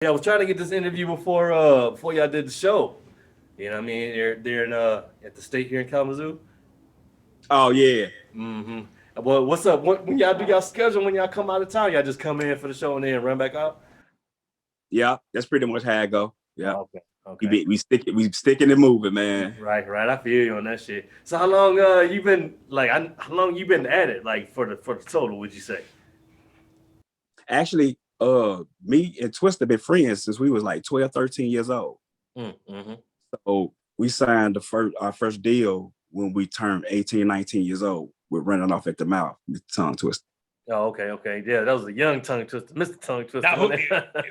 Yeah, I was trying to get this interview before y'all did the show. You know what I mean? They're in at the state here in Kalamazoo. Oh yeah, Mm-hmm. Well, what's up? When y'all do y'all schedule when y'all come out of town? Y'all just come in for the show and then run back out? yeah. That's pretty much how it go. Yeah, Oh, okay. Okay. we sticking and moving, man. Right. I feel you on that shit. So how long you been like? How long you been at it? Like for the total? Would you say? Actually, me and Twister been friends since we was like 12, 13 years old. Mm-hmm. So we signed our first deal when we turned 18, 19 years old. We're running off at the mouth with tongue twister. Oh, okay. Yeah, that was a young tongue twister, Mr. Tongue Twister. Now,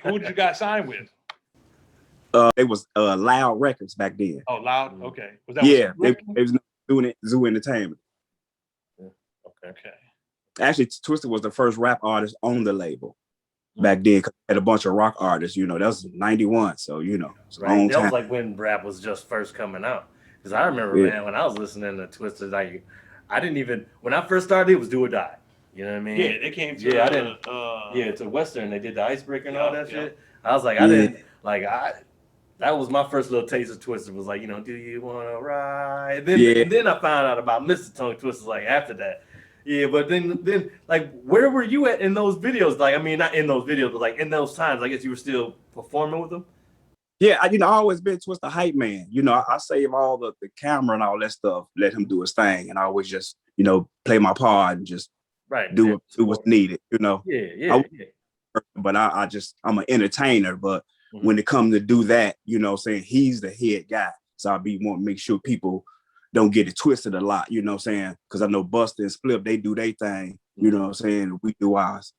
who did you guys sign with? It was Loud Records back then. Oh, Loud. Okay. Was that Yeah, with they was doing it Zoo Entertainment. Okay. Okay. Actually, Twister was the first rap artist on the label back then. Had a bunch of rock artists. That was '91, so it's a Right. long That was time. like when rap was just first coming out. Because I remember, Yeah, man, when I was listening to Twister, like I didn't even when I first started, it was Do or Die. You know what I mean? Yeah, they came to. Yeah, I didn't. Yeah, to Western, they did the Icebreaker and all that Yeah. shit. I was like, I yeah, didn't like I. That was my first little taste of Twister. Was like, do you wanna ride? Then yeah. and then I found out about Mr. Tongue Twister like after that. Yeah, but then like where were you at in those videos? Like I mean, not in those videos, but like in those times. I guess you were still performing with them. Yeah, I always been Twister hype man. I save all the camera and all that stuff, let him do his thing, and I always just play my part and just Right. do what's needed. I, Yeah. but I'm an entertainer. But Mhm. when it comes to do that, saying he's the head guy, so I be want to make sure people don't get it twisted a lot. Saying because I know Buster and Split they do their thing. Saying we do ours.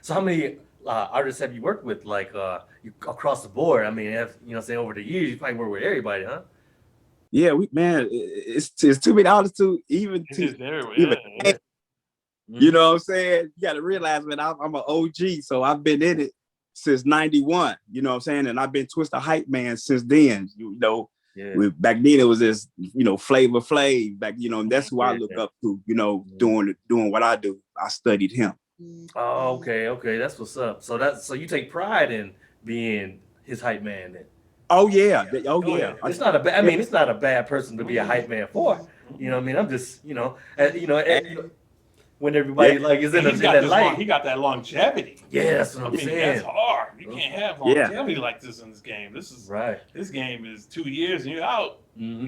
So how many artists have you worked with, like you, across the board? I mean, saying over the years, you probably work with everybody, huh? Yeah, it's too many artists to It's just there. even. Yeah. You Hmm. know what I'm saying? You got to realize, man, I'm an OG, so I've been in it since '91. You know what I'm saying? And I've been Twister hype man since then. Yeah. Back then it was this, Flavor Flav. Back, and that's who I Yeah. look up to. Doing what I do. I studied him. Oh, okay. That's what's up. So you take pride in being his hype man. Then Oh yeah, oh Oh yeah. yeah. it's not a bad. I mean, it's not a bad person to be a hype man for. You know what I mean? I'm just, when Yeah, everybody like is And in that he light. got that longevity. Yeah, that's what I I'm mean, that's saying. hard. You can't have yeah, longevity like this in this game. Right. This game is 2 years and you're out. Hmm.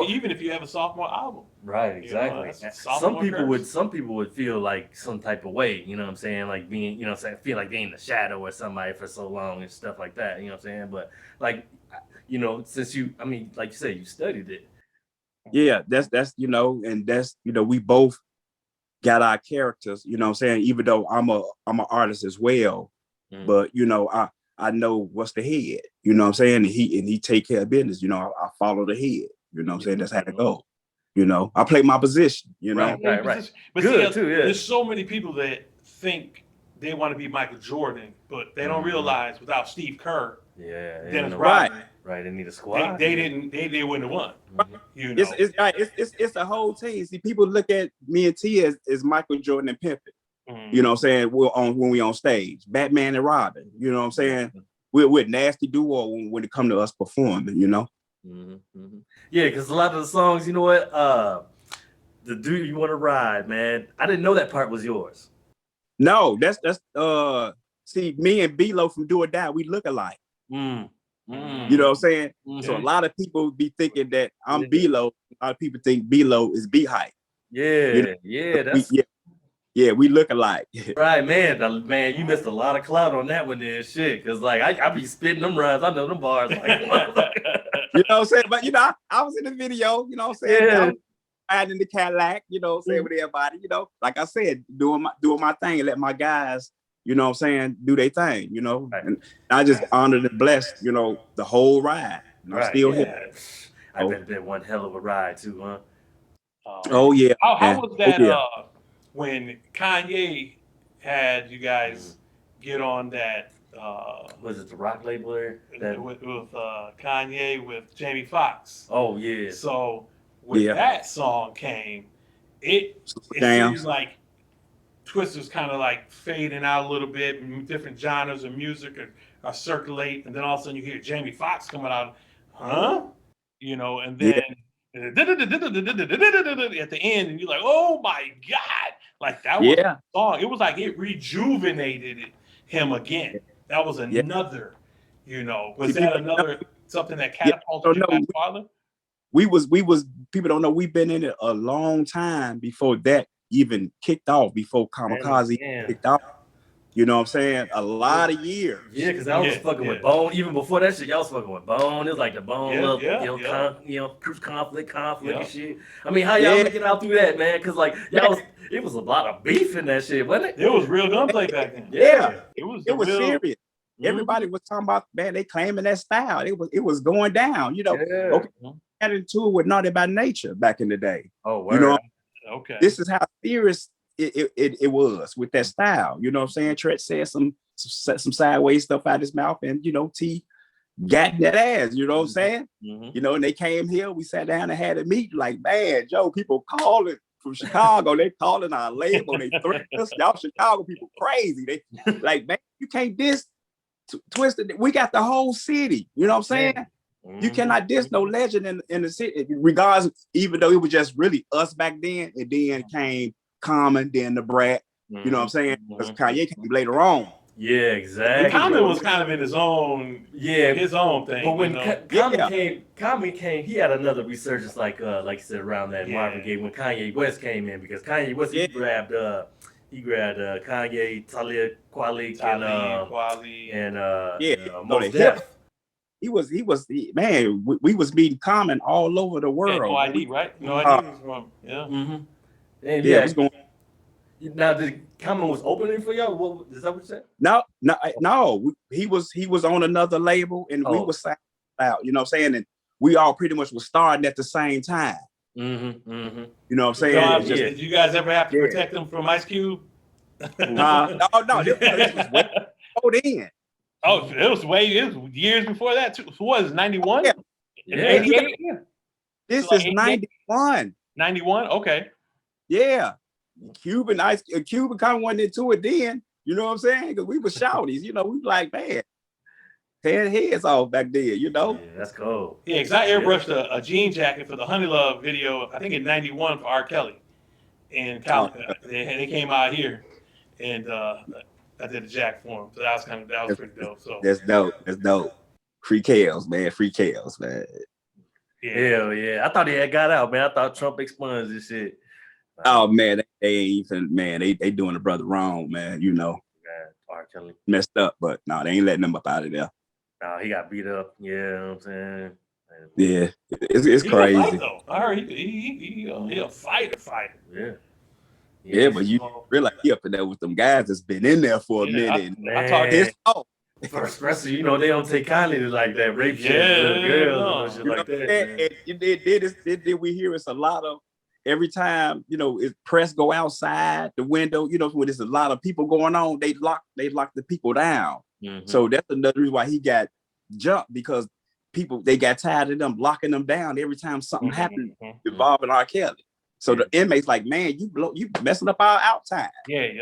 Even if you have a sophomore album, Right, exactly. that's Some sophomore people would curse. some people would feel like some type of way, you know what I'm saying? Like being, feel like they in the shadow or somebody for so long and stuff like that, you know what I'm saying? But like since I mean, like you said, you studied it. yeah. That's and that's we both got our characters. You know what I'm saying? Even though I'm an artist as well, Mm. but I know what's the head. You know what I'm saying? And he take care of business. I follow the head. You know what I'm saying? That's how it goes. I play my position. Right, right. But see, Good too, yeah. there's so many people that think they want to be Michael Jordan, but they don't Mhm. realize without Steve Kerr, Yeah, Dennis Right. Rodman, Right, they need a they, squad. they didn't they wouldn't have won. Mhm. You It's know. it's right. It's a whole team. See, people look at me and T as Michael Jordan and Pimpin. You Mm. know what I'm saying? We're on when we on stage. Batman and Robin. You know what I'm saying? We're nasty duo when it come to us performing. Yeah, because a lot of the songs, you know what? The Do You Want to Ride, man. I didn't know that part was yours. No, that's see, me and B-Lo from Do or Die, we look alike. Mm. You know Mm. what I'm saying? So a Mhm. lot of people be thinking that I'm Yeah. B-Lo. A lot of people think B-Lo is B-Hype. You know, Yeah, we that's yeah, we look alike. right, man. Man, you missed a lot of clout on that one, there, shit. Cause like I be spitting them rhymes, I know them bars. Like, You know what I'm saying? But I was in the video, you know what I'm saying? I yeah, was riding in the Cadillac, you know what I'm saying, with everybody, like I said, doing my thing and let my guys, you know what I'm saying, do their thing. right, And I just honored and blessed, the whole ride. And I'm right, still here. Yeah. I Oh, bet it been one hell of a ride too, huh? oh yeah, How man. was Oh that yeah. when Kanye had you Mhm. guys get on that Was it the rock label there? That with Kanye with Jamie Foxx? oh yeah, So when Yeah. that song came, it Super it seemed jams. like Twister's kind of like fading out a little bit, different genres of music circulate, and then all of a sudden you hear Jamie Foxx coming out, huh? You know, and then at the end, and you're like, oh my God. Like that was a song. It was like it rejuvenated him again. That was another, you know, was that another something that catapulted you back farther? We was people don't know we've been in it a long time before that even kicked off, before Kamikaze kicked off. You know what I'm saying? A lot of years. Yeah, because I was fucking with Bone. Even before that shit, y'all was fucking with Bone. It was like the Bone, truth conflict and shit. I mean, how y'all making out through that, man? Because like y'all was, it was a lot of beef in that shit, wasn't it? It was real gunplay back then. Yeah, it was real serious. Everybody was talking about, man, they claiming that style. It was going down. You know, okay, got into it with Naughty by Nature back in the day. Oh, word. You know, okay. This is how serious it was with that style. You know what I'm saying? Tret said some sideways stuff out his mouth, and you know, T got that ass. You know what I'm saying? You know, and they came here. We sat down and had a meet. Like, man, Joe, people calling from Chicago. They calling our label. They threatening us. Y'all Chicago people crazy. They like, man, you can't diss Twisted. We got the whole city. You know what I'm saying? You cannot diss no legend in the city, regardless, even though it was just really us back then, and then came Common, then the Brat. You know what I'm saying? Because Kanye came later on. Yeah, exactly. Common was kind of in his own, his own thing. But when Common came, he had another resurgence, like you said, around that Marvin Gaye when Kanye West came in, because Kanye West he grabbed Kanye, Talib Kweli, and Mos Def. He was man. We was meeting Common all over the world. No ID, right? No ID was from And it was going. Now, did Common was opening for y'all? What is that? What you said? No. He was on another label, and we was signed out. You know what I'm saying? And we all pretty much was starting at the same time. You know what I'm saying? Did you guys ever have to protect them from Ice Cube? No. This was way then. Oh, it was years before that too. So what is 91? Yeah. 88? This is 91. 91? Okay. Yeah. Cuban Common wasn't into it then. You know what I'm saying? Because we were shouties. You know, we like, man, tearing heads off back then, you know? Yeah, that's cool. Yeah, because I airbrushed a jean jacket for the Honey Love video, I think in 91 for R. Kelly. And they came out here, and I did a jack for him. So that was pretty dope. So That's dope. Free Kales, man. Yeah. Hell yeah. I thought he had got out, man. I thought Trump expunged this shit. Oh man, they ain't even, man, they doing the brother wrong, man. You know. R. Kelly messed up, but no, they ain't letting him up out of there. No, he got beat up. Yeah, you know what I'm saying? Yeah, it's crazy. Fight, though. I heard he a fighter. Yeah, but you realize he up in there with them guys that's been in there for a minute. I talked his fault. Especially, you know, they don't take kindly to like that rape shit, girls and shit like that. And did we hear it's a lot of every time, you know, if press go outside the window, you know, when there's a lot of people going on, they lock the people down. So that's another reason why he got jumped, because people, they got tired of them locking them down every time something happened involving R. Kelly. So the inmates like, man, you messing up our out time. You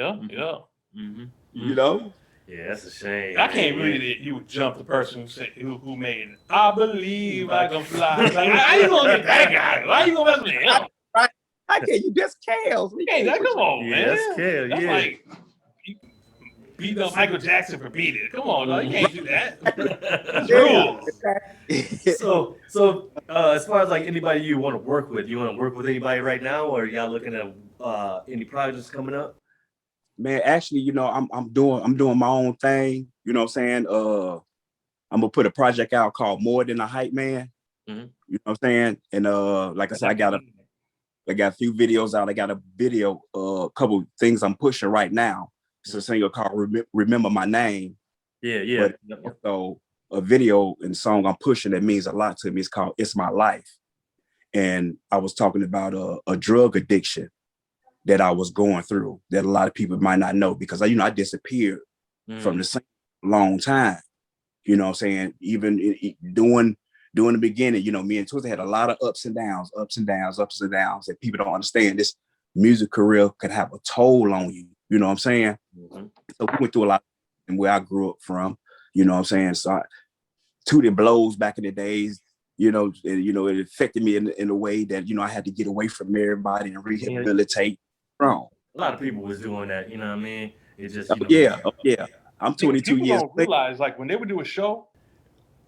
know? Yeah, that's a shame. I can't believe that you would jump the person who made it. I believe I can fly. Like, how you gonna get that guy? Why you gonna mess with him? How can you just Kales? Come on, man. That's Kale, That's like you beat up Michael Jackson for beating it. Come on, you can't do that. That's rules. So as far as like anybody you want to work with anybody right now, or y'all looking at any projects coming up? Man, actually, you know, I'm doing my own thing. You know what I'm saying? I'm gonna put a project out called More Than a Hype Man. You know what I'm saying? And like I said, I got a few videos out. I got a video, a couple things I'm pushing right now. It's a single called Remember My Name. Yeah. So a video and song I'm pushing that means a lot to me. It's called It's My Life. And I was talking about a drug addiction that I was going through that a lot of people might not know, because I disappeared from the scene a long time. You know what I'm saying? Even doing the beginning, you know, me and Twister had a lot of ups and downs, that people don't understand. This music career can have a toll on you. You know what I'm saying? So we went through a lot, and where I grew up from, You know what I'm saying? So Tootie blows back in the days, it affected me in a way that, I had to get away from everybody and rehabilitate. Wrong. A lot of people was doing that, you know what I mean? It just, yeah. I'm 22 people years. Don't realize, like, when they would do a show,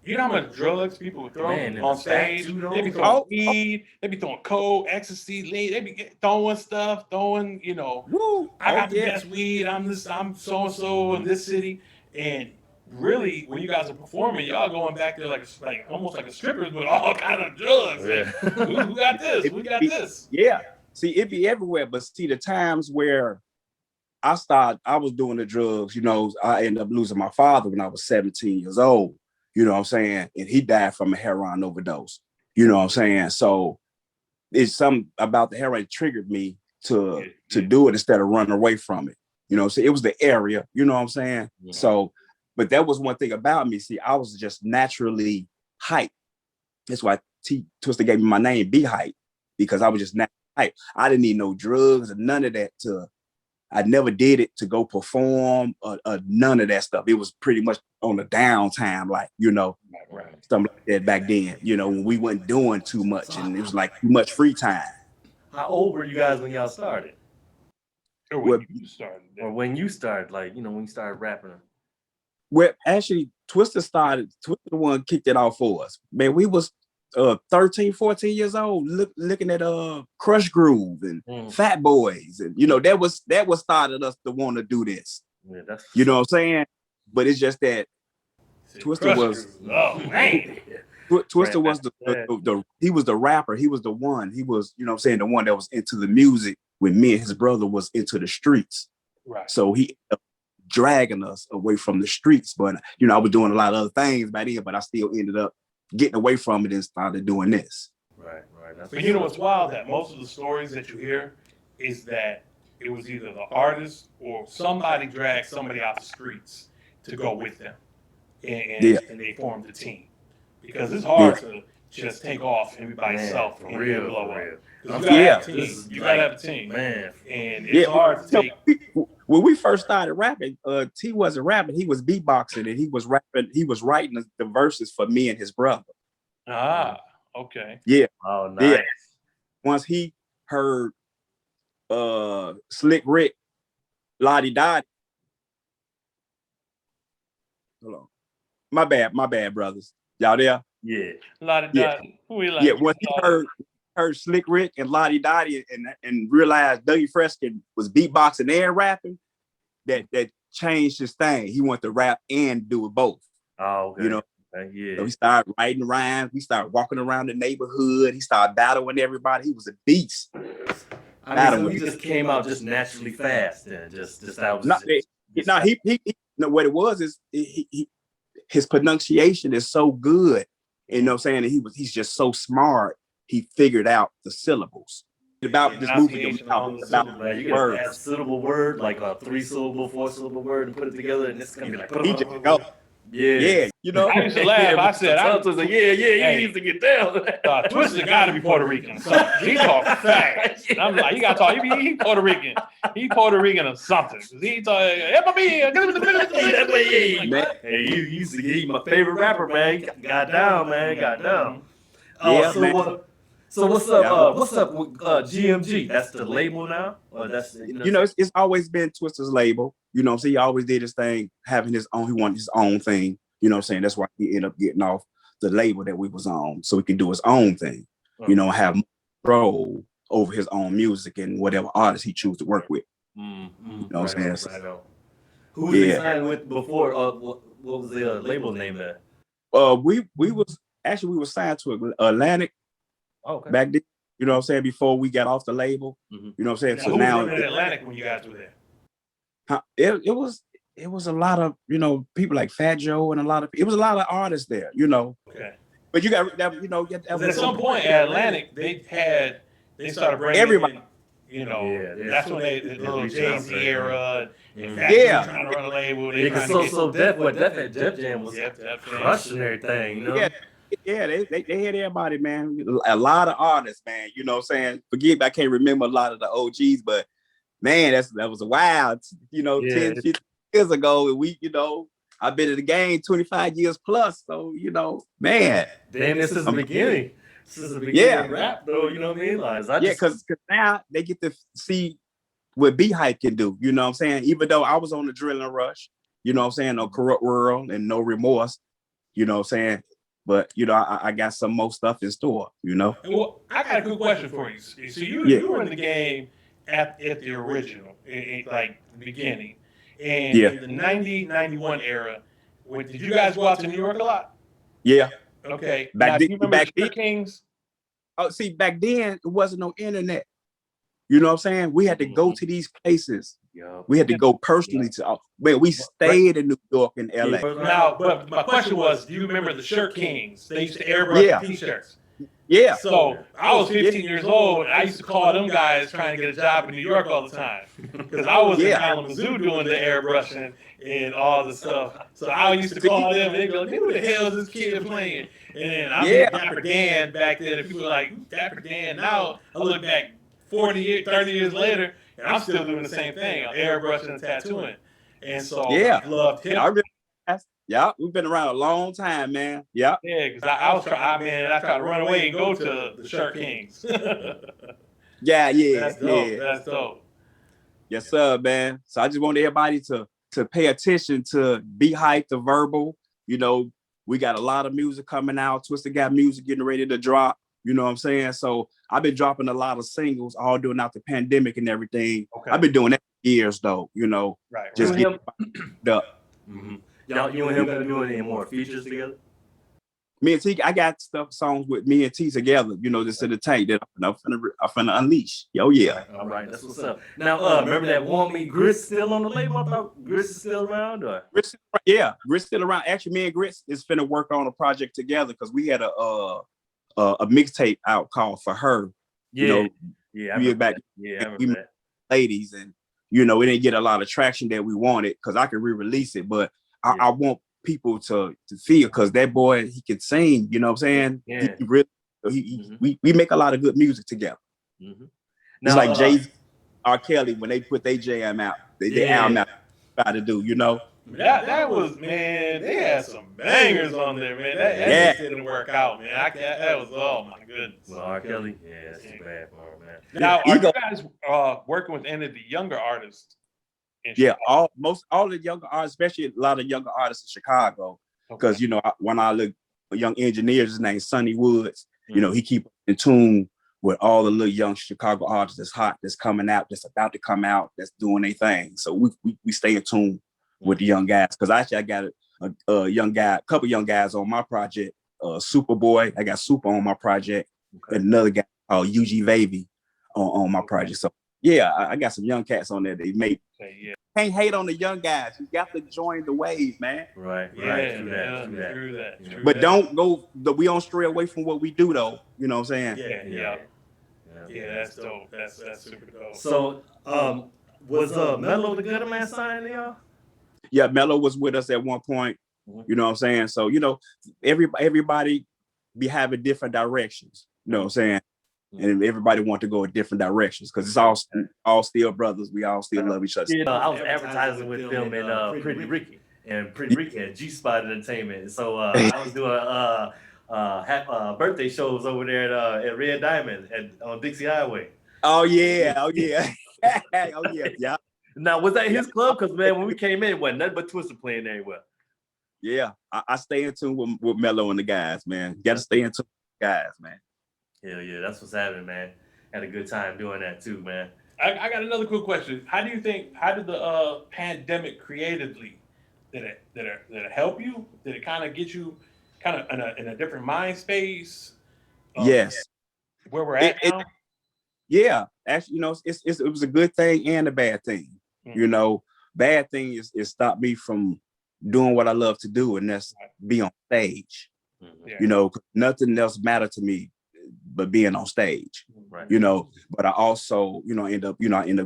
you know how much drugs people would throw on stage? They be throwing weed, they be throwing coke, ecstasy, lean, they be throwing stuff, Woo. I got the best weed, I'm so-and-so in this city. And really, when you guys are performing, y'all going back there like almost like a strippers with all kind of drugs. Yeah. Like, we got this, we got this. Yeah. See, it'd be everywhere, but see, the times where I was doing the drugs, I ended up losing my father when I was 17 years old, you know what I'm saying? And he died from a heroin overdose, you know what I'm saying? So it's something about the heroin that triggered me to do it instead of running away from it. You know what I'm saying? It was the area, you know what I'm saying? Yeah. So, but that was one thing about me. See, I was just naturally hype. That's why Twister gave me my name, Be Hype, because I was just naturally hype. I didn't need no drugs or none of that I never did it to go perform or none of that stuff. It was pretty much on the downtime, like, something like that back then, when we weren't doing too much and it was like too much free time. How old were you guys when y'all started? Or when you started? Or when you started, like, when you started rapping? Well, actually, Twister the one kicked it off for us. Man, we was 13, 14 years old, looking at Crush Groove and Fat Boys, and that was started us to want to do this. Yeah, you know what I'm saying? But it's just that Twister was Twister was he was the rapper. He was the one. He was, the one that was into the music when me and his brother was into the streets. Right. So he dragging us away from the streets. But I was doing a lot of other things back then, but I still ended up getting away from it and started doing this. Right. But you know what's wild? That most of the stories that you hear is that it was either the artist or somebody dragged somebody out the streets to go with them, and they formed a team. Because it's hard to just take off and be by yourself and blow up. You gotta have a team, man. And it's hard to take. When we first started rapping, T wasn't rapping, he was beatboxing, and he was rapping, he was writing the verses for me and his brother. Ah, okay. Yeah. Oh, nice. Yeah. Once he heard Slick Rick, Lottie Dottie. Hold on. My bad, brothers. Y'all there? Yeah. Lottie Dottie. Yeah, once he heard Slick Rick and Lottie Dottie and realized Dougie Freskin was beatboxing and rapping, that changed his thing. He wanted to rap and do it both. Oh, okay. Yeah. So he started writing rhymes. We started walking around the neighborhood. He started battling everybody. He was a beast. So he just came out just naturally fast and just that was what it was is his pronunciation is so good. You know what I'm saying? He's just so smart. He figured out the syllables. About this movie, about you can add a syllable word, like a 3-syllable, 4-syllable word, and put it together, and it's gonna be like, he just go. Yeah. I used to laugh. I said, he needs to get down. Twister got to be Puerto Rican. So he talking fast. I'm like, he got to talk. He Puerto Rican. He Puerto Rican or something. He talking. Hey, you used to be my favorite rapper, man. Got down. So what's up? What's up with GMG? That's the label now, or that's it's always been Twister's label. You know, so he always did his thing, having his own. He wanted his own thing. You know what I'm saying? That's why he ended up getting off the label that we was on, so he could do his own thing. Have control over his own music and whatever artist he choose to work with. You know what I'm saying? Who was he signed with before? What was the label name there? We were signed to Atlantic. Okay. Back then, you know what I'm saying, before we got off the label. You know what I'm saying? So now in Atlantic when you guys were there. It was a lot of, people like Fat Joe and it was a lot of artists there, Okay. But you got that, at some point at Atlantic, they started bringing everybody. That's when the little Jay-Z era and Fat Joe trying to run a label. Def Jam was crushing everything, Yeah, they had everybody, man. A lot of artists, man. You know what I'm saying? Forgive me, I can't remember a lot of the OGs, but man, that was a wild, 10, 15 years ago. And we, I've been in the game 25 years plus. So, you know, man. Damn, this is the beginning. This is the beginning of rap, though. You know what I mean? Like, because now they get to see what B-Hype can do. You know what I'm saying? Even though I was on the Drilling Rush, you know what I'm saying? No Corrupt World and No Remorse. You know what I'm saying? But, you know, I got some more stuff in store, you know? Well, I got a good question for you. So you were in the game at the original, like the beginning. And in the 90, 91 era, did you guys go out to New York a lot? Yeah. Okay. Do you remember the Kings? Oh, see, back then, it wasn't no internet. You know what I'm saying? We had to go to these places. Yeah. We had to go personally to, man, we stayed in New York and LA. Now, but my question was, do you remember the Shirt Kings? They used to airbrush t-shirts. Yeah. So I was 15 years old, and I used to call them guys trying to get a job in New York all the time. Because I was in Kalamazoo doing the airbrushing and all the stuff. So I used to call them, and they'd go, who the hell is this kid playing? And then I met Dapper Dan back then, and people were like, Dapper Dan. Now I look back 30 years later, and I'm still doing the same thing, airbrushing and tattooing. And so I loved him. We've been around a long time, man. Yeah. Yeah, because I tried to run away and go to the Shirt Kings. That's dope. That's dope. Yes, sir, man. So I just want everybody to pay attention to B-Hype, the verbal. You know, we got a lot of music coming out. Twisted got music getting ready to drop. You know what I'm saying? So I've been dropping a lot of singles all during out the pandemic and everything. Okay. I've been doing that for years though, you know. Right. Just get up. Mm-hmm. You and him gonna do any more features together? Me and T, I got songs with me and T together, you know, just in the tank that I'm finna unleash. Yo, yeah. All right, that's what's up. Now, remember that Warm Me Grits still on the label? I thought Grits is still around, or? Grits still around. Actually, me and Grits is finna work on a project together because we had a mixtape out called For Her. Yeah. You know, I remember that. Ladies, and you know, it didn't get a lot of traction that we wanted because I could re-release it, but I want people to feel because that boy, he can sing, you know what I'm saying? Yeah. We make a lot of good music together. Mm-hmm. It's like Jay-Z, R. Kelly, when they put their jam out, they album out, try to do, you know? That was, man, they had some bangers on there, man. That didn't work out, man. That was, oh my goodness. Well, R. Kelly, that's too bad for him, man. Now, are you guys working with any of the younger artists? Yeah, all the younger artists, especially a lot of younger artists in Chicago, because you know, when I look at young engineers, his name's Sonny Woods. Mm-hmm. You know, he keep in tune with all the little young Chicago artists that's hot, that's coming out, that's about to come out, that's doing their thing. So we stay in tune with the young guys. Because actually, I got a couple young guys on my project. Superboy, I got Super on my project, and another guy called UG Vavy on my project. So yeah, I got some young cats on there. They make. Can't hate on the young guys. You got to join the wave, man. Right. True that. But we don't stray away from what we do, though. You know what I'm saying? Yeah, that's dope. That's super dope. So, was Mello the Gutter Man signed to y'all? Yeah, Mello was with us at one point. Mm-hmm. You know what I'm saying? So, you know, everybody be having different directions. You know what I'm saying? And everybody want to go in different directions because it's all still brothers. We all still love each other. You know, I was advertising with them in Pretty Ricky, and Pretty Ricky had G-Spot Entertainment. So I was doing birthday shows over there at Red Diamond on Dixie Highway. Oh yeah. Yeah. Now, was that his club? Because man, when we came in, it wasn't nothing but Twister playing everywhere. Yeah, I stay in tune with Mello and the guys, man. Got to stay in tune with the guys, man. Hell yeah, that's what's happening, man. Had a good time doing that too, man. I got another quick question. How did the pandemic creatively, did it help you? Did it kind of get you kind of in a different mind space? Yes. Where we're at now? Yeah, actually, you know, it was a good thing and a bad thing. Mm-hmm. You know, bad thing is it stopped me from doing what I love to do, and that's be on stage. Mm-hmm. Yeah. You know, nothing else mattered to me but being on stage, right. You know, but I also, you know, I end up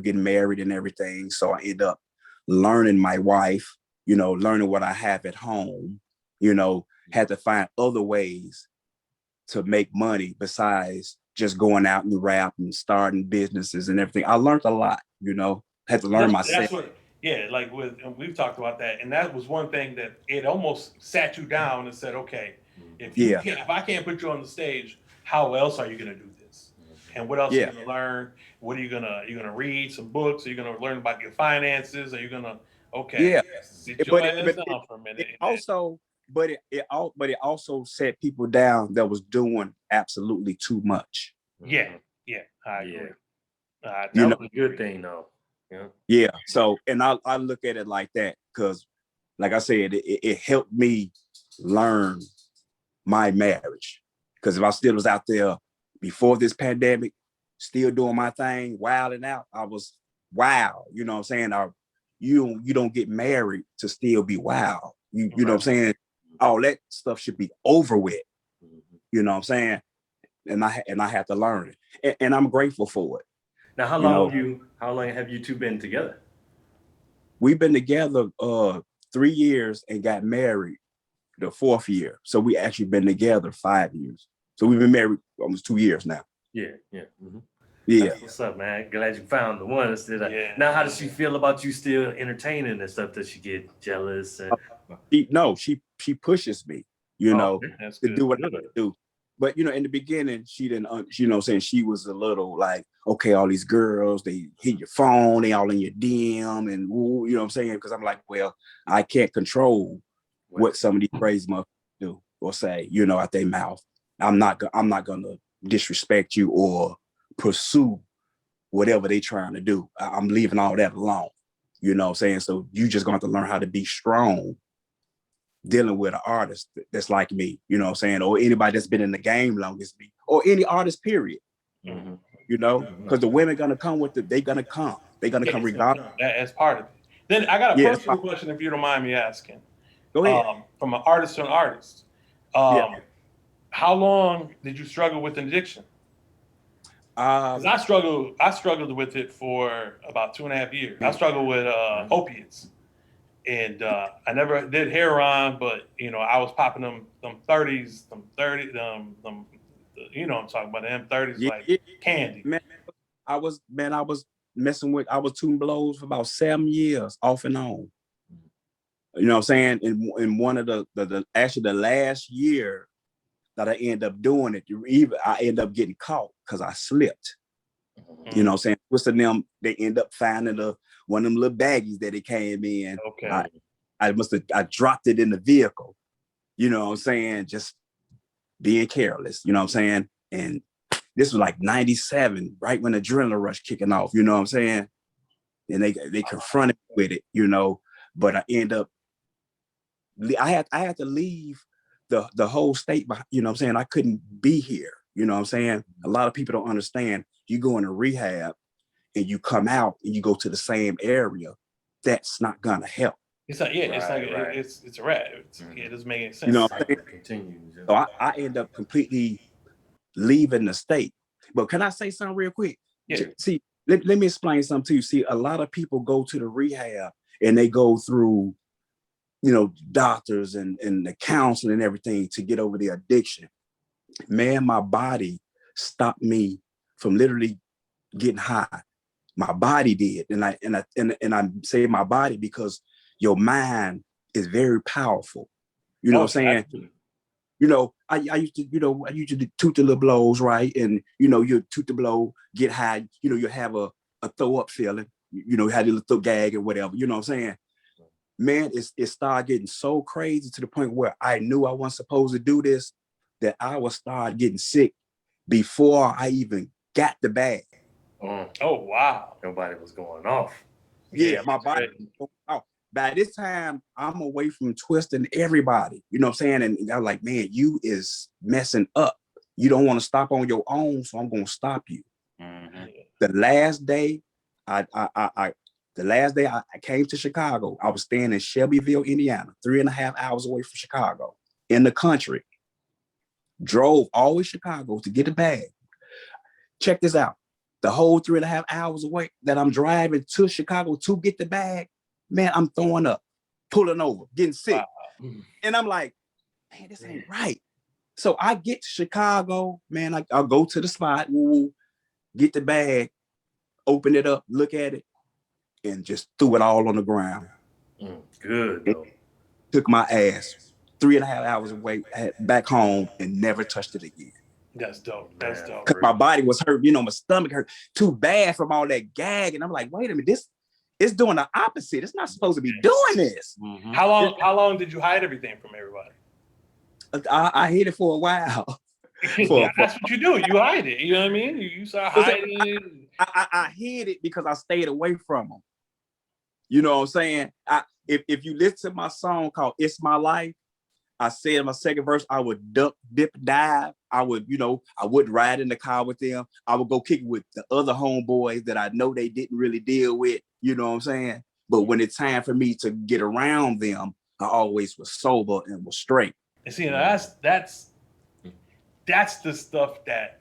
getting married and everything. So I end up learning my wife, you know, learning what I have at home, you know, had to find other ways to make money besides just going out and rap and starting businesses and everything. I learned a lot, you know, had to learn myself. Yeah, like we've talked about that, and that was one thing that it almost sat you down and said, okay, if I can't put you on the stage, how else are you going to do this? And what else are you going to learn? What are you gonna read? Some books? Are you gonna learn about your finances? Are you gonna sit your ass down for a minute? But it also set people down that was doing absolutely too much. Yeah, I agree. That was a good thing, though. Yeah. So, and I look at it like that because, like I said, it helped me learn my marriage. Because if I still was out there before this pandemic, still doing my thing, wilding out, I was wild. You know what I'm saying? You don't get married to still be wild. You know what I'm saying? All that stuff should be over with. You know what I'm saying? And I had to learn it, and I'm grateful for it. Now, how long have you two been together? We've been together 3 years and got married the 4th year. So we actually been together 5 years. So we've been married almost 2 years now. Yeah. Yeah. What's up, man? Glad you found the one. Now, how does she feel about you still entertaining and stuff? Does she get jealous? She pushes me, to do what I do. But in the beginning, she didn't. Saying she was a little like, okay, all these girls, they hit your phone, they all in your DM, and you know what I'm saying? Because I'm like, well, I can't control what some of these crazy motherfuckers do or say, out their mouth. I'm not gonna disrespect you or pursue whatever they trying to do. I'm leaving all that alone. You know what I'm saying? So you just gonna have to learn how to be strong dealing with an artist that's like me, you know what I'm saying? Or anybody that's been in the game long as me, or any artist, period. Because the women gonna come they're gonna come regardless. As part of it. Then I got a personal question, if you don't mind me asking. Go ahead. From an artist to an artist. How long did you struggle with addiction? Because I struggled with it for about 2.5 years. I struggled with opiates. And I never did heroin, but I was popping them 30s, them I'm talking about, them 30s like candy. Man, I was messing with, I was tooting blows for about 7 years off and on. You know what I'm saying? In one of the actually the last year that I ended up doing it, I ended up getting caught because I slipped. You know what I'm saying? Twisting them, they end up finding one of them little baggies that it came in. Okay. I dropped it in the vehicle. You know what I'm saying? Just being careless, you know what I'm saying? And this was like 97, right when the adrenaline rush kicking off, you know what I'm saying? And they confronted me with it, but I had to leave the whole state, you know what I'm saying? I couldn't be here, you know what I'm saying? A lot of people don't understand. You go into rehab and you come out and you go to the same area, that's not gonna help. It's like, it's a wrap. It doesn't make any sense. You know what I'm saying? Continues. So I end up completely leaving the state. But can I say something real quick? Yeah. See, let me explain something to you. See, a lot of people go to the rehab and they go through, doctors and the counseling and everything to get over the addiction. Man, my body stopped me from literally getting high. My body did, and I say my body because your mind is very powerful. You know what I'm saying? I used to toot the little blows, right? And you toot the blow, get high. You have a throw up feeling. You had a little gag or whatever. You know what I'm saying? Man, it started getting so crazy to the point where I knew I wasn't supposed to do this, that I would start getting sick before I even got the bag. Oh, wow. Nobody was going off. Yeah, my body. By this time, I'm away from twisting everybody. You know what I'm saying? And I'm like, man, you is messing up. You don't want to stop on your own, so I'm going to stop you. Mm-hmm. The last day I came to Chicago, I was staying in Shelbyville, Indiana, 3.5 hours away from Chicago, in the country. Drove all the way to Chicago to get a bag. Check this out. The whole 3.5 hours away that I'm driving to Chicago to get the bag, man, I'm throwing up, pulling over, getting sick. Wow. And I'm like, man, this ain't right. So I get to Chicago, man, I'll go to the spot, get the bag, open it up, look at it. and just threw it all on the ground. Good though. Took my ass 3.5 hours away back home and never touched it again. That's dope. That's dope. Because my body was hurt, my stomach hurt too bad from all that gag. And I'm like, wait a minute, this is doing the opposite. It's not supposed to be doing this. Mm-hmm. How long did you hide everything from everybody? I hid it for a while. That's what you do. You hide it. You know what I mean? You start hiding. I hid it because I stayed away from them. You know what I'm saying? If you listen to my song called It's My Life, I said in my second verse, I would duck, dip, dive. I would, I wouldn't ride in the car with them. I would go kick it with the other homeboys that I know they didn't really deal with. You know what I'm saying? But when it's time for me to get around them, I always was sober and was straight. And see, that's the stuff that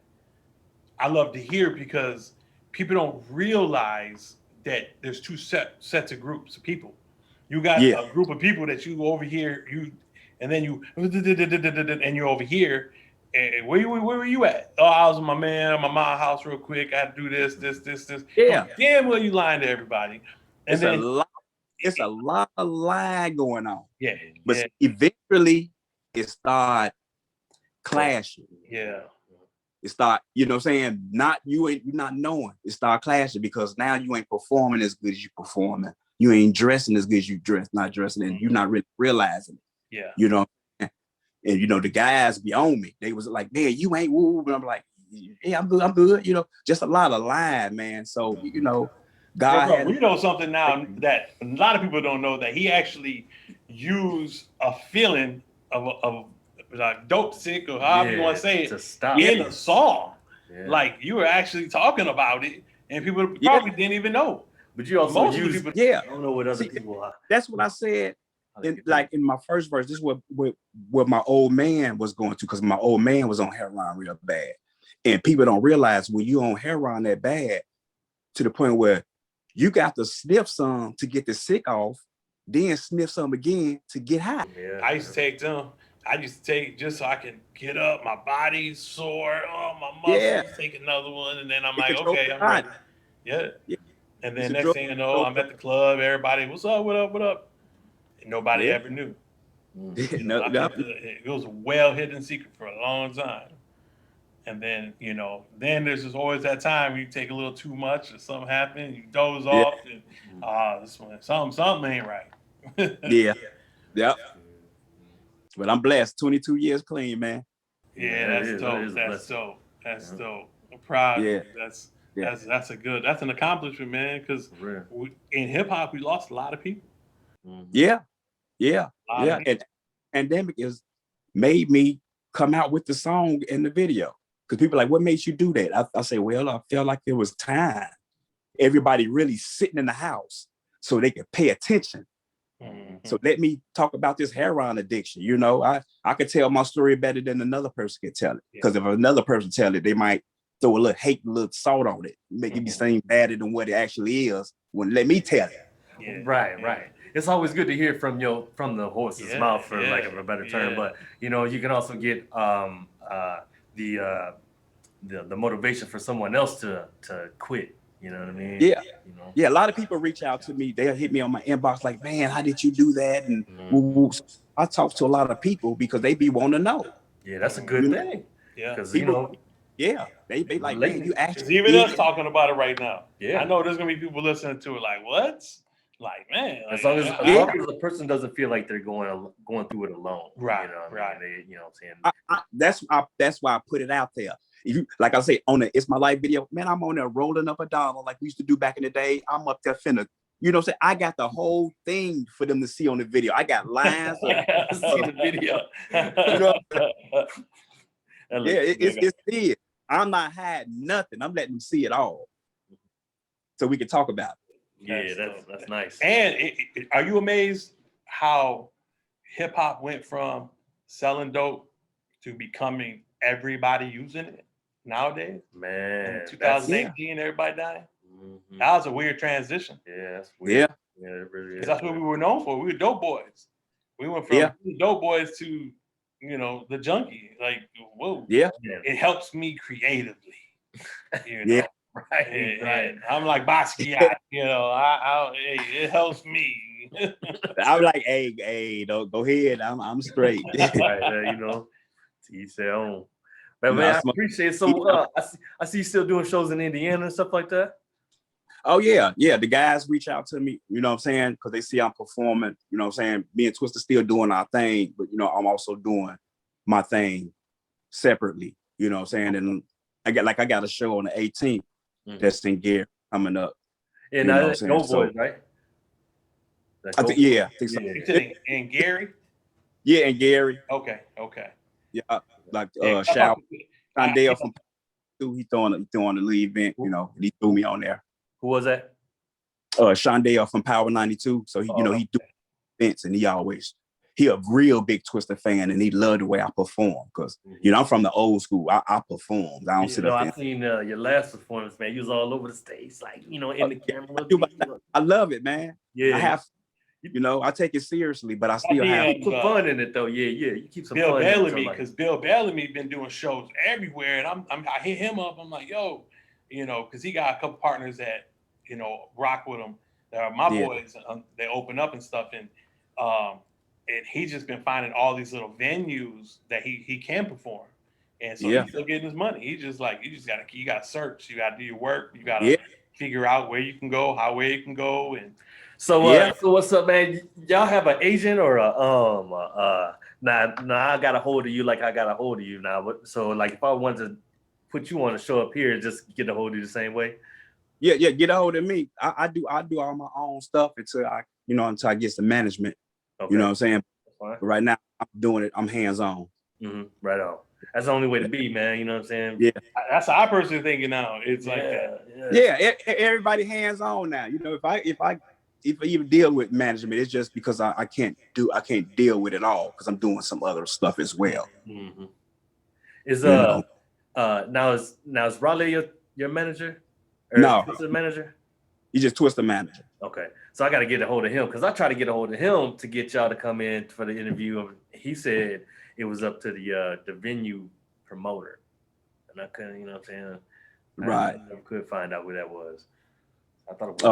I love to hear, because people don't realize that there's two sets of groups of people. You got a group of people that you over here, and then and you're over here. And where were you at? Oh, I was with my man, my mom's house real quick. I had to do this. Yeah. Damn well you lying to everybody. And it's a lot of lying going on. Yeah. But eventually it started clashing. Yeah. It start, you know what I'm saying? You're not knowing. It start clashing because now you ain't performing as good as you performing. You ain't dressing as good as you not dressing, and you're not really realizing it. Yeah. You know, and the guys be on me. They was like, man, you ain't woo. But I'm like, yeah, I'm good. Just a lot of lying, man. So, God. We know something now that a lot of people don't know, that he actually used a feeling of like dope sick, or however you want to say it, to stop in a song. Yeah. Like you were actually talking about it, and people probably didn't even know. But you also I don't know what other people are. That's what I said. In my first verse, this is what my old man was going to, because my old man was on heroin real bad. And people don't realize when you on heroin that bad, to the point where you got to sniff some to get the sick off, then sniff some again to get high. Yeah. I used to take them. I used to take just so I can get up. My body's sore. Oh, my muscles. Take another one, and then I'm like, okay, I'm ready. Yeah. And then next thing you know, I'm at the club. Everybody, what's up? What up? And nobody ever knew. It was a well-hidden secret for a long time. And then, then there's just always that time where you take a little too much, or something happens, you doze off, and this one, something ain't right. Yep. But I'm blessed. 22 years clean, man. Yeah, that's dope. That's dope. I'm proud. Yeah. That's an accomplishment, man. Because in hip hop, we lost a lot of people. Yeah. And pandemic made me come out with the song and the video. Because people are like, what made you do that? I say, well, I felt like there was time. Everybody really sitting in the house so they could pay attention. Mm-hmm. So let me talk about this heroin addiction. I could tell my story better than another person could tell it. Because if another person tell it, they might throw a little hate, a little salt on it, make it seem better than what it actually is. When let me tell it. Yeah. Right. It's always good to hear from the horse's mouth, for lack of a better term. But you can also get the motivation for someone else to quit. You know what I mean? Yeah. Yeah. A lot of people reach out to me. They'll hit me on my inbox like, man, how did you do that? And I talk to a lot of people because they be wanting to know. Yeah, that's a good thing. Yeah. Because people, they like, man, you actually. Even us talking about it right now. Yeah. I know there's gonna be people listening to it like, what? Like, man. As long as the person doesn't feel like they're going through it alone. Right. Right. What I'm saying? That's why I put it out there. If you, like I say, on the It's My Life video, man, I'm on there rolling up a dollar like we used to do back in the day. I'm up there finna, I got the whole thing for them to see on the video. I got lines to see the video. It's it. I'm not hiding nothing. I'm letting them see it all, so we can talk about it. Yeah, that's nice. And are you amazed how hip hop went from selling dope to becoming everybody using it nowadays? Man, in 2018, everybody dying. Mm-hmm. That was a weird transition. Yeah, that's weird. Yeah, it really is. That's what we were known for. We were dope boys. We went from dope boys to the junkie. Like, whoa. Yeah. It helps me creatively. Right. I'm like Basquiat, you know. It helps me. I'm like, hey, don't go ahead. I'm straight. Right, you know, to each their own. But man, I appreciate it. So I see you still doing shows in Indiana and stuff like that. Oh yeah. The guys reach out to me, you know what I'm saying, because they see I'm performing, you know what I'm saying. Me and Twister still doing our thing, but you know, I'm also doing my thing separately, you know what I'm saying. And I got a show on the 18th that's in Gary coming up. And you know that's Go Boys, right? I think so. In Gary? Yeah, in Gary. Okay. Yeah, like Shondale from he throwing the lead event, you know, and he threw me on there. Who was that? Shondale from Power 92. So he do events, and he a real big Twister fan, and he loved the way I perform because you know I'm from the old school. I perform. I don't sit up there. I seen your last performance, man. You was all over the stage, like you know, in the camera. I love it, man. Yeah, I have. You know, I take it seriously, but I still have put fun in it though. Yeah, you keep some Bill fun. Bellamy, because Bill Bellamy been doing shows everywhere, and I hit him up. I'm like, yo, you know, because he got a couple partners that you know rock with him. That are my boys. They open up and stuff, and he's just been finding all these little venues that he can perform, and so he's still getting his money. He's just like, you gotta search, you gotta do your work, you gotta figure out where you can go, where you can go, and. So so what's up, man? Y'all have an agent or I got a hold of you like I got a hold of you now. But so like if I wanted to put you on a show up here, just get a hold of you the same way. Yeah, get a hold of me. I do all my own stuff until I get some management. Okay. You know what I'm saying? But right now I'm doing it. I'm hands on. Right on. That's the only way to be, man. You know what I'm saying? Yeah. That's how I personally thinking now. It's like that. Yeah. Everybody hands on now. You know, if I even deal with management, it's just because I can't deal with it all because I'm doing some other stuff as well. Is now is Raleigh your manager? Or no, Twister manager. He's just Twister manager. Okay, so I got to get a hold of him because I tried to get a hold of him to get y'all to come in for the interview. He said it was up to the venue promoter, and I couldn't. You know what I'm saying? Right. I could find out where that was. I thought it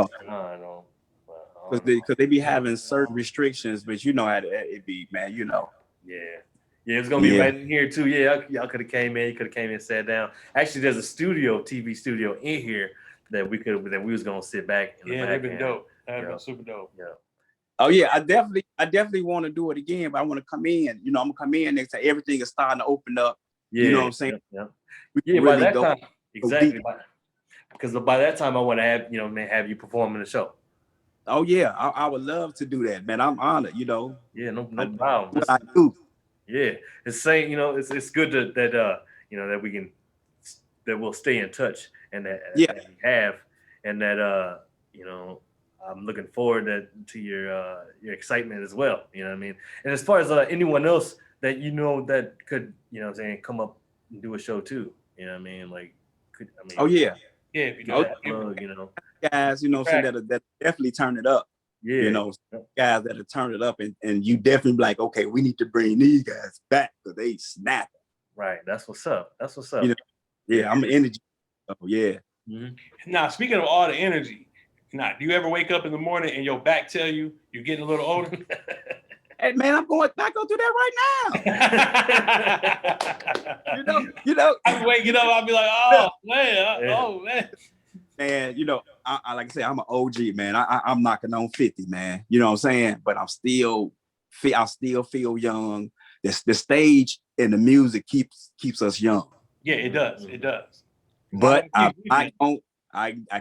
was because they be having certain restrictions, but you know how it be, man. You know. Yeah, it's gonna be right in here too. Yeah, y'all could have came in. You could have came in and sat down. Actually, there's a TV studio in here that we was gonna sit back. They've been dope. They've been super dope. Yeah. Oh yeah, I definitely want to do it again, but I want to come in. You know, I'm gonna come in next time everything is starting to open up. Yeah, you know what I'm saying? Yeah. By that time, exactly. Because by that time, I want to have you perform in the show. Oh yeah, I would love to do that, man. I'm honored, you know. Yeah, no problem. What I do. Yeah, it's saying, it's good that we'll stay in touch and that we have, and that I'm looking forward to your excitement as well. You know what I mean? And as far as anyone else that that could come up and do a show too. You know what I mean? Oh yeah. Yeah, if you do that, guys, say that definitely turn it up. Yeah, guys that'll turn it up, and you definitely be like, okay, we need to bring these guys back because they snapping. Right, that's what's up. I'm an energy. Oh yeah. Mm-hmm. Now, speaking of all the energy, do you ever wake up in the morning and your back tell you you're getting a little older? Hey man, I go through that right now. you know. I'm waking up, I'll be like, oh man. Man, I like I say, I'm an OG, man. I'm knocking on 50, man. You know what I'm saying? But I still feel young. The stage and the music keeps us young. Yeah, it does. It does. But I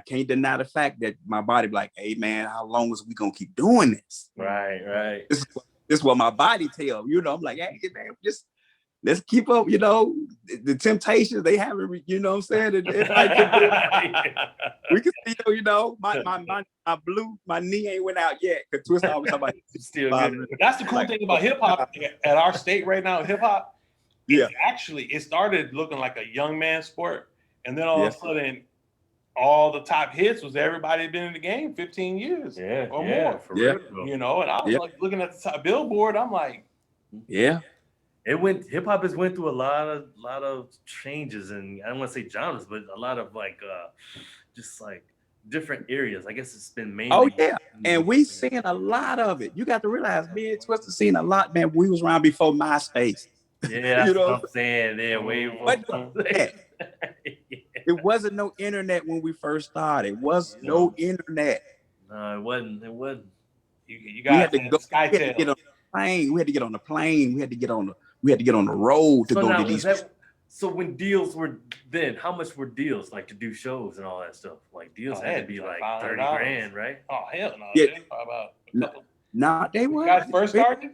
can't deny the fact that my body be like, hey man, how long is we gonna keep doing this? Right. This is what my body tells. I'm like, hey man, just let's keep up, the temptations they haven't, what I'm saying? We can still, my knee ain't went out yet. Cause Twister always talking about still good. That's the cool thing about hip hop at our state right now. Hip hop, it started looking like a young man sport, and then all of a sudden, all the top hits was everybody been in the game 15 years or more. For real. And I was like looking at the top Billboard, I'm like, hip hop has went through a lot of changes, and I don't want to say genres, but a lot of just like different areas. I guess it's been mainly. Oh yeah, and we seen a lot of it. You got to realize, me and Twister seen a lot, man. We was around before MySpace. Yeah, that's what I'm saying. Yeah, way before. It wasn't no internet when we first started. It was no internet. No, it wasn't. It wasn't. You got to go. We had to get on the plane. We had to get on the plane. We had to get on the road to go to these. So when deals were then, how much were deals like to do shows and all that stuff? Like deals had to be like $30,000, right? Oh hell no! Yeah. They were. You guys first started?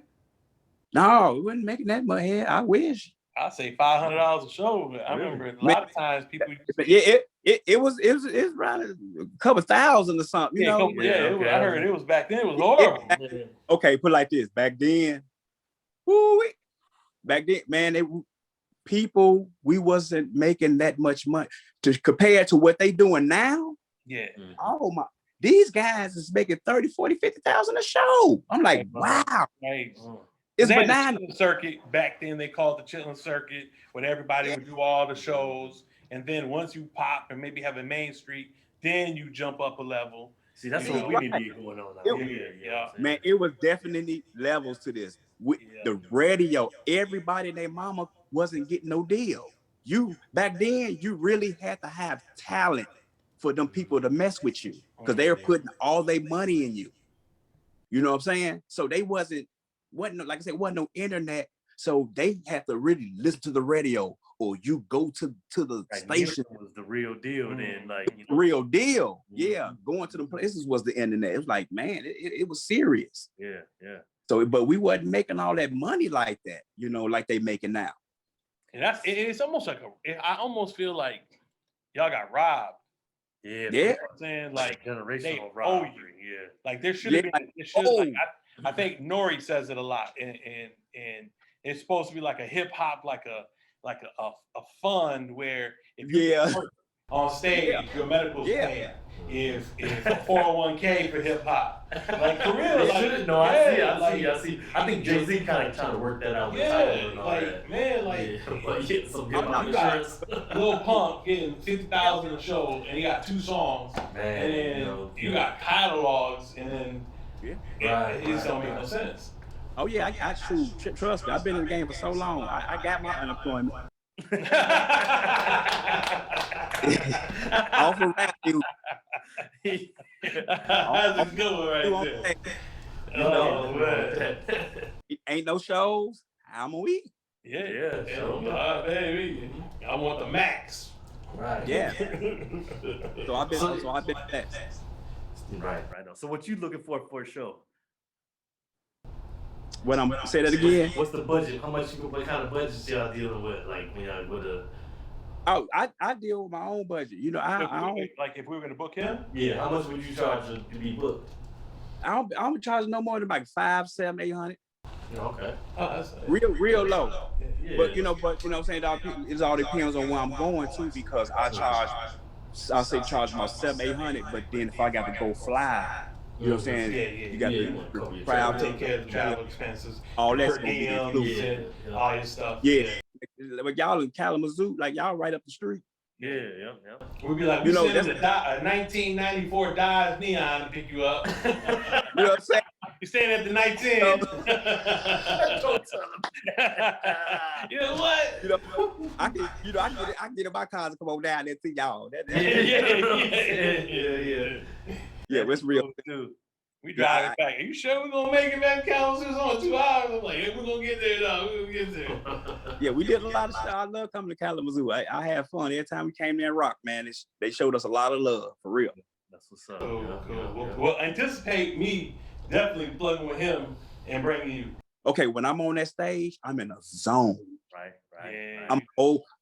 No, we wasn't making that much. I wish. I'd say $500 a show. But I remember a lot of times people. It was around a couple thousand or something. You know. I heard it was back then. It was horrible. Okay, put it like this. Back then, man, we wasn't making that much money to compare to what they doing now. Yeah. Oh my. These guys is making 30, 40, 50,000 a show. I'm like, wow. Right. It's banana. Circuit back then they called the chilling circuit, when everybody would do all the shows, and then once you pop and maybe have a main street, then you jump up a level. See, that's what we need to be going on now. Man, it was definitely levels to this. The radio, everybody and their mama wasn't getting no deal. Back then, you really had to have talent for them people to mess with you, because they were putting all their money in you. You know what I'm saying? So they wasn't like I said, wasn't no internet. So they had to really listen to the radio, or you go to the station. Was the real deal then, like real deal. Yeah, going to the places was the internet. It was like, man, it was serious. Yeah. So, but we wasn't making all that money like that, like they making now. And it's almost like I almost feel like y'all got robbed. Yeah. You know what I'm saying? Like generational robbery. Yeah. Like there should have been. I think Nori says it a lot, and it's supposed to be like a hip hop, like a fund where if you work on stage, your medical plan is a 401k for hip hop. Like for real, I see. I think Jay-Z kind of trying to work that out. Getting some hip hop insurance. Lil Pump getting $50,000 a show, and he got 2 songs, and then you got catalogs, and then. It just don't make no sense. Oh yeah, I trust me. I've been in the game for so long. I got my unemployment. Off of rap music. That's a good one right there. Ain't no shows. I'm gonna eat. Yeah. Baby, I want the max. Right. Yeah. So I've been blessed. Right. So what you looking for a show? When I'm say that again. What's the budget? What kind of budgets y'all dealing with? Like with a. Oh, I deal with my own budget. I don't like if we were gonna book him. Yeah. How much would you charge to be booked? I don't charge no more than like $500, $700, $800. Okay. Oh, that's real low. Yeah. But you know what I'm saying? It all depends on where I'm going to, because I charge myself $700-$800, but then if I got to go fly, you know what I'm saying? You got to travel, take care of the travel expenses, all that's gonna be included, all your stuff. Yeah. Like y'all in Kalamazoo, like y'all right up the street. Yeah. We'd be like, we send a 1994 Dodge Neon to pick you up. You know what I'm saying? You're staying at the 19. You know what? I can get in my car and come on down there to y'all. Yeah, it's real. Dude. We driving back. Are you sure we're gonna make it back to Kalamazoo? It's only 2 hours. I'm like, we're gonna get there though. We're gonna get there. Yeah, we did a lot of stuff. I love coming to Kalamazoo. I had fun every time we came there and rock, man. They showed us a lot of love, for real. That's what's up. Cool. Well, anticipate me definitely plugging with him and bringing you. Okay, when I'm on that stage, I'm in a zone. Right. Yeah.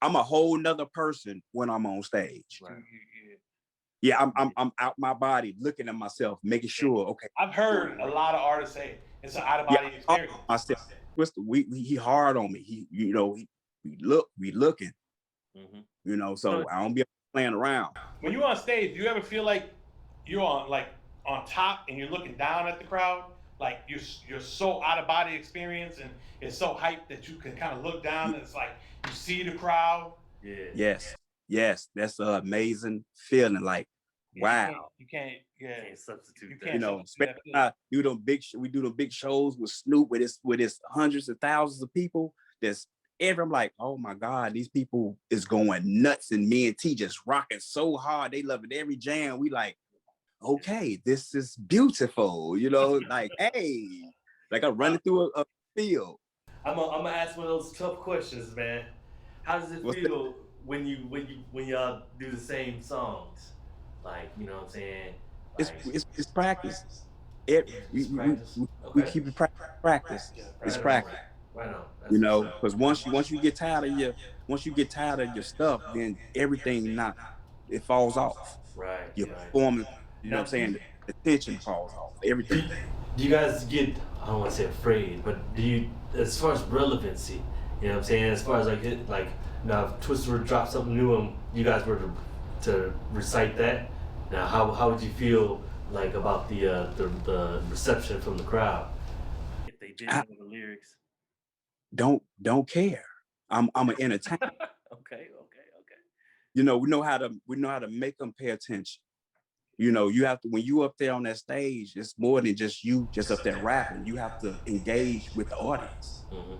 I'm a whole nother person when I'm on stage. Right. Yeah, I'm out my body, looking at myself, making sure. Okay. I've heard a lot of artists say it's an out of body experience. Myself, he hard on me. We looking. Mm-hmm. So I don't be playing around. When you're on stage, do you ever feel like you're on top and you're looking down at the crowd? Like you're so out of body experience and it's so hyped that you can kind of look down and it's like you see the crowd. Yeah. Yes, that's an amazing feeling. Like Wow. You can't substitute that. You know, we do the big shows with Snoop with his hundreds of thousands of people. I'm like, oh my God, these people is going nuts, and me and T just rocking so hard. They loving every jam. We like, okay, this is beautiful. You know, like, hey, like I'm running through a field. I'm gonna ask one of those tough questions, man. How does it feel when y'all do the same songs? Like, you know what I'm saying? Like, it's practice. We keep it practice. It's practice. Right on. You know, because once you get tired of your stuff, then everything it falls off. Right. Your performance, you know what I'm saying? The tension falls off. Everything. Do you guys get, I don't want to say afraid, but do you, as far as relevancy, you know what I'm saying? As far as like now if Twister were to drop something new and you guys were to recite that, now how would you feel like about the reception from the crowd if they didn't know the lyrics? Don't care. I'm an entertainer. Okay. You know, we know how to make them pay attention. You know, you have to, when you up there on that stage, it's more than just you just up there rapping. You have to engage with the audience. Mm-hmm.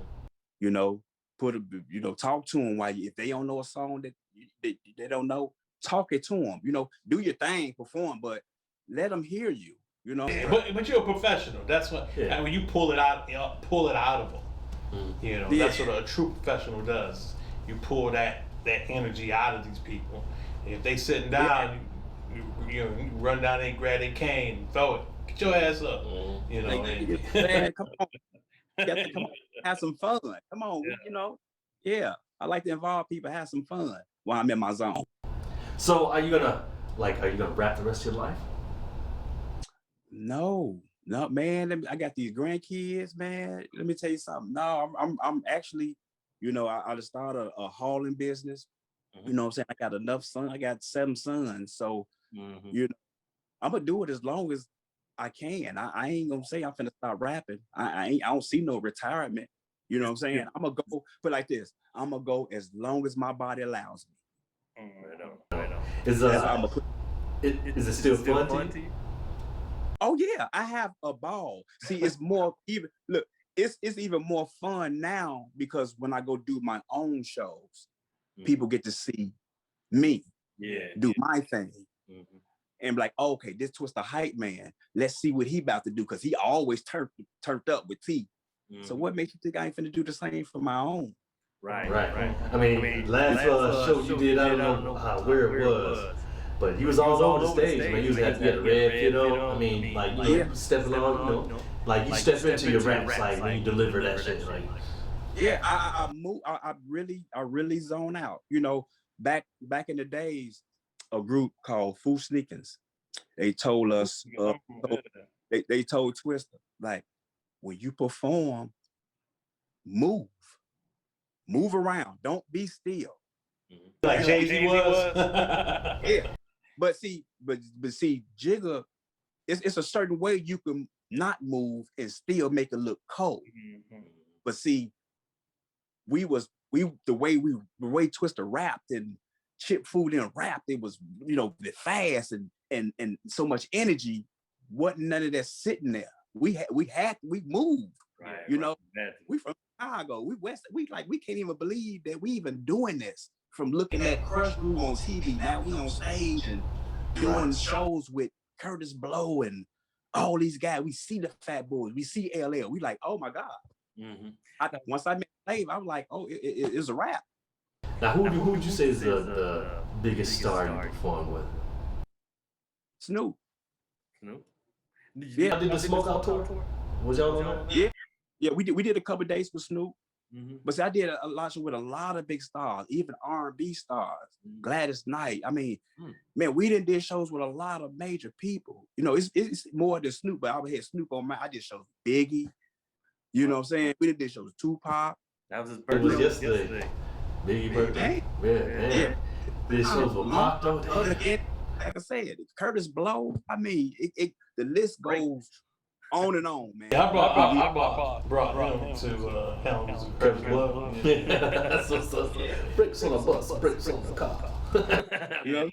You know, talk to them if they don't know a song that they don't know, talk it to them. You know, do your thing, perform, but let them hear you. You know, but you're a professional. That's what. And when you pull it out of them. Mm-hmm. You know, that's what a true professional does. You pull that energy out of these people. If they sitting down, you run down there and grab their cane, throw it, get your ass up. Mm-hmm. You know, man, come on. Come on, have some fun. Come on, you know. Yeah, I like to involve people, have some fun while I'm in my zone. So, are you gonna rap the rest of your life? No, man. I got these grandkids, man. Let me tell you something. No, I'm actually, you know, I just started a hauling business. Mm-hmm. You know what I'm saying? I got enough sons. I got 7 sons, so you know, I'm gonna do it as long as I can. I ain't gonna say I'm finna stop rapping. I don't see no retirement. You know what I'm saying? I'm gonna go put like this. I'm gonna go as long as my body allows me. I know. Is it still fun to you? Oh yeah, I have a ball. See, it's more even. Look, it's even more fun now because when I go do my own shows, people get to see me do my thing. Mm-hmm. And be like, oh, okay, this Twister hype man. Let's see what he about to do because he always turned up with T. Mm-hmm. So what makes you think I ain't finna do the same for my own? Right. I mean, last show you did, I don't know where it was, but you was all over the stage. Man, you had a red fit on. I mean, like you stepping on, you know, like you step into your raps, like when you deliver that shit, like. Yeah, I move. I really zone out. You know, back in the days, a group called Foo Sneakers, they told us, they told Twister, like, when you perform, move around, don't be still. Like Jay-Z was. Yeah, but see, Jigga, it's a certain way you can not move and still make it look cold. Mm-hmm. But see, the way Twister rapped and Chip Food and rapped, it was, you know, fast and so much energy. Wasn't none of that sitting there. We moved. Right, you know, exactly. We from Chicago. We West. We can't even believe that we even doing this. From looking at Crush Groove on TV, now we on stage and doing shows with Curtis Blow and all these guys. We see the Fat Boys. We see LL. We like, oh my God. Mm-hmm. Once I met Dave, I was like, oh, it's a rap. Now, who would you say is the biggest star you performed with? Snoop. Yeah, did the Smoke Out tour? Was y'all on that? Yeah, we did a couple of days with Snoop. Mm-hmm. But see, I did a lot with a lot of big stars, even R&B stars, Gladys Knight. I mean, man, we did shows with a lot of major people. You know, it's more than Snoop, but I had Snoop on I did shows with Biggie. You know what I'm saying? We did shows with Tupac. That was his birthday yesterday. Biggie birthday. Yeah. Did shows with Pac though. Like I said, Curtis Blow. I mean, the list goes on and on, man. Yeah, I brought him to Helms and Curtis Blow. That's what's up. Bricks on a bus, bricks on the car. You know,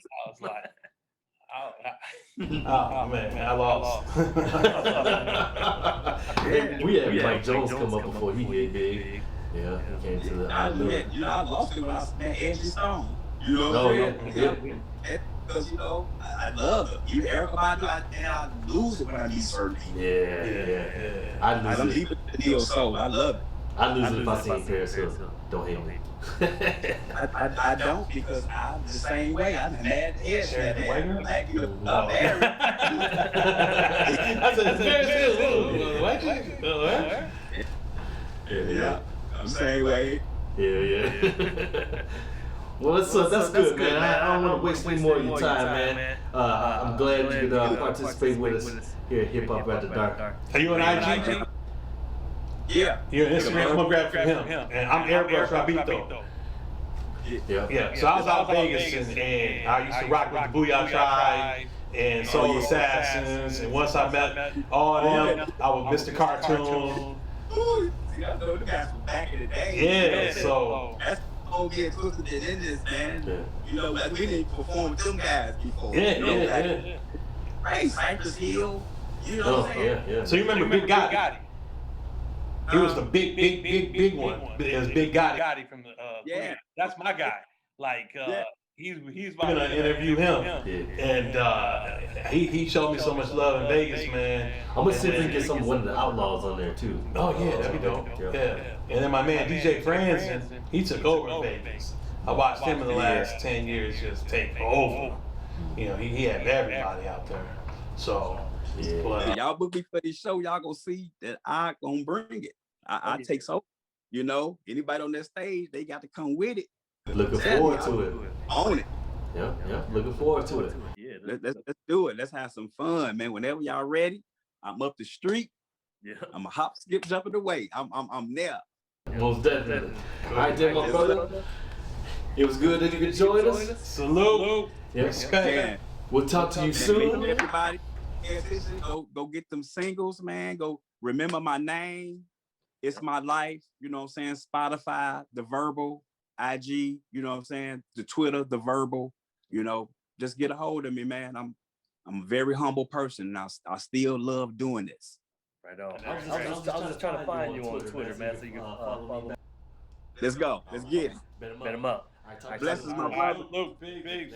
I Oh man, I lost. We had Mike Jones come up before he hit big. Yeah, he came to the. I lost it when I was that Edgy Stone. You know what I'm saying? Because I love it. You Erica Badu, I lose it when I need certain people. Yeah. I lose it. The deal, so I love it. I lose it if I see Paris Hill. Don't hate me. I don't, because I'm the same way. I'm mad at Sharon the white girl? I said Paris Hill. Yeah, I'm the same way. Yeah. Well, that's good, man. I don't want to waste any more of your time, man. I'm glad you could participate with us here at Hip Hop After Dark. Are you on IG? Yeah. You're on Instagram. I'm gonna grab from him. And I'm Eric Rabito. Yeah. So I was out in Vegas and I used to rock with the Booyah Tribe and Soul Assassins. And once I met all of them, I was Mr. Cartoon. See, I know the guys from back in the day. Yeah. So that's all get twisted in this, man. Like we didn't perform with them guys before. Yeah. Right, Cypress Hill. You know what I'm saying? Yeah. So you remember Big Gotti? He was the big one. It was Big Gotti from the that's my guy. Like he's gonna interview him. And he showed me so much love in Vegas, man. I'm gonna see if we can get one of the Outlaws on there too. Oh yeah, that'd be dope. Yeah. And then my man DJ Franzen, he took over in Vegas. I watched him in the last 10 years just take over. He had everybody out there. So y'all book me for this show, y'all gonna see that I gonna bring it. I take so, anybody on that stage, they got to come with it. Looking forward to it. Own it. Yeah. Looking forward to it. Yeah. Let's do it. Let's have some fun, man. Whenever y'all ready, I'm up the street. Yeah. I'm a hop, skip, jumping away. I'm there. Most definitely. All right, then, my brother. It was good that you could join us. Salute. Respect. We'll talk to you soon. Everybody, go get them singles, man. Go remember my name. It's my life. You know what I'm saying? Spotify, The Verbal, IG. You know what I'm saying? The Twitter, The Verbal. Just get a hold of me, man. I'm a very humble person, and I still love doing this. Right on. I was just trying to find you on Twitter, man, so you can follow me. Let's go. Let's get it. Bet 'em up. Blessings, my brother. Luke, big.